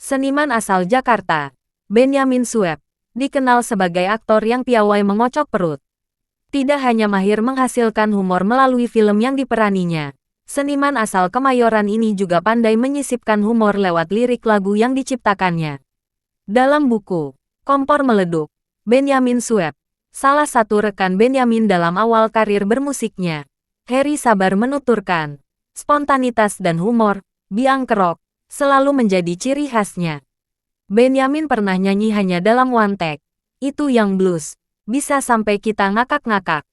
Seniman asal Jakarta, Benyamin Sueb, dikenal sebagai aktor yang piawai mengocok perut. Tidak hanya mahir menghasilkan humor melalui film yang diperaninya, seniman asal Kemayoran ini juga pandai menyisipkan humor lewat lirik lagu yang diciptakannya. Dalam buku Kompor Meleduk, Benyamin Sueb, salah satu rekan Benyamin dalam awal karir bermusiknya, Heri Sabar menuturkan, spontanitas dan humor, biang kerok, selalu menjadi ciri khasnya. Benyamin pernah nyanyi hanya dalam one take, itu yang blues, bisa sampai kita ngakak-ngakak.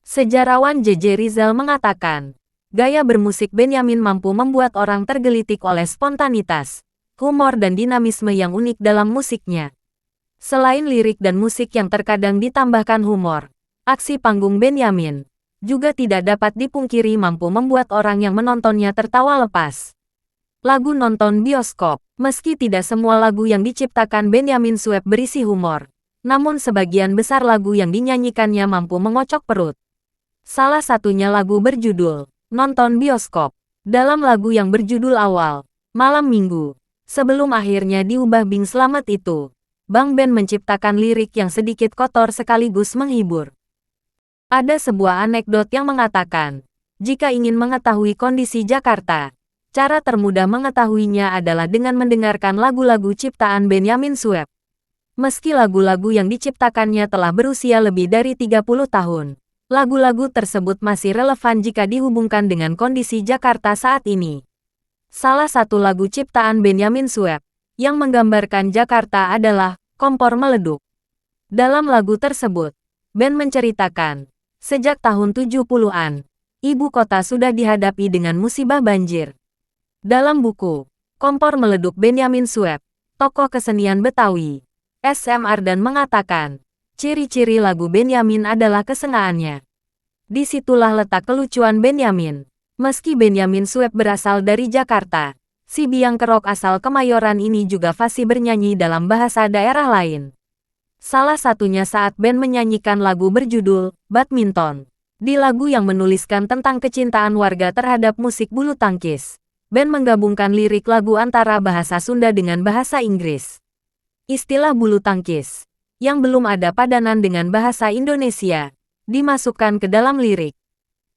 Sejarawan J.J. Rizal mengatakan, gaya bermusik Benyamin mampu membuat orang tergelitik oleh spontanitas, humor dan dinamisme yang unik dalam musiknya. Selain lirik dan musik yang terkadang ditambahkan humor, aksi panggung Benyamin juga tidak dapat dipungkiri mampu membuat orang yang menontonnya tertawa lepas. Lagu nonton bioskop, meski tidak semua lagu yang diciptakan Benyamin Sueb berisi humor, namun sebagian besar lagu yang dinyanyikannya mampu mengocok perut. Salah satunya lagu berjudul Nonton Bioskop. Dalam lagu yang berjudul Awal Malam Minggu, sebelum akhirnya diubah Bing Slamet itu, Bang Ben menciptakan lirik yang sedikit kotor sekaligus menghibur. Ada sebuah anekdot yang mengatakan, jika ingin mengetahui kondisi Jakarta, cara termudah mengetahuinya adalah dengan mendengarkan lagu-lagu ciptaan Benyamin Sueb. Meski lagu-lagu yang diciptakannya telah berusia lebih dari 30 tahun, lagu-lagu tersebut masih relevan jika dihubungkan dengan kondisi Jakarta saat ini. Salah satu lagu ciptaan Benyamin Sueb yang menggambarkan Jakarta adalah Kompor Meleduk. Dalam lagu tersebut, Ben menceritakan, sejak tahun 70-an, ibu kota sudah dihadapi dengan musibah banjir. Dalam buku Kompor Meleduk Benyamin Sueb, tokoh kesenian Betawi, S.M. Ardan mengatakan, ciri-ciri lagu Benyamin adalah kesengaannya. Disitulah letak kelucuan Benyamin. Meski Benyamin Sueb berasal dari Jakarta, si biang kerok asal Kemayoran ini juga fasih bernyanyi dalam bahasa daerah lain. Salah satunya saat Ben menyanyikan lagu berjudul Badminton. Di lagu yang menuliskan tentang kecintaan warga terhadap musik bulu tangkis, Ben menggabungkan lirik lagu antara bahasa Sunda dengan bahasa Inggris. Istilah bulu tangkis, yang belum ada padanan dengan bahasa Indonesia, dimasukkan ke dalam lirik.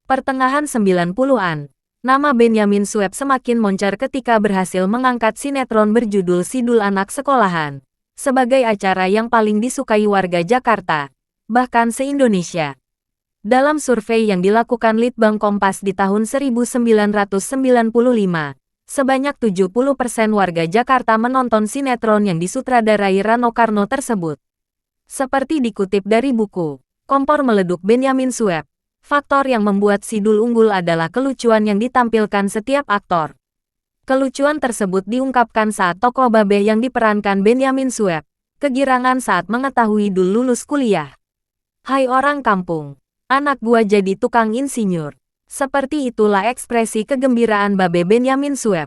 Pertengahan 90-an, nama Benyamin Sueb semakin moncer ketika berhasil mengangkat sinetron berjudul Sidul Anak Sekolahan, sebagai acara yang paling disukai warga Jakarta, bahkan se-Indonesia. Dalam survei yang dilakukan Litbang Kompas di tahun 1995, sebanyak 70% warga Jakarta menonton sinetron yang disutradarai Rano Karno tersebut. Seperti dikutip dari buku Kompor Meleduk Benyamin Sueb, faktor yang membuat Sidul unggul adalah kelucuan yang ditampilkan setiap aktor. Kelucuan tersebut diungkapkan saat tokoh Babeh yang diperankan Benyamin Sueb kegirangan saat mengetahui Dul lulus kuliah. Hai orang kampung, anak gua jadi tukang insinyur. Seperti itulah ekspresi kegembiraan Babeh Benyamin Sueb.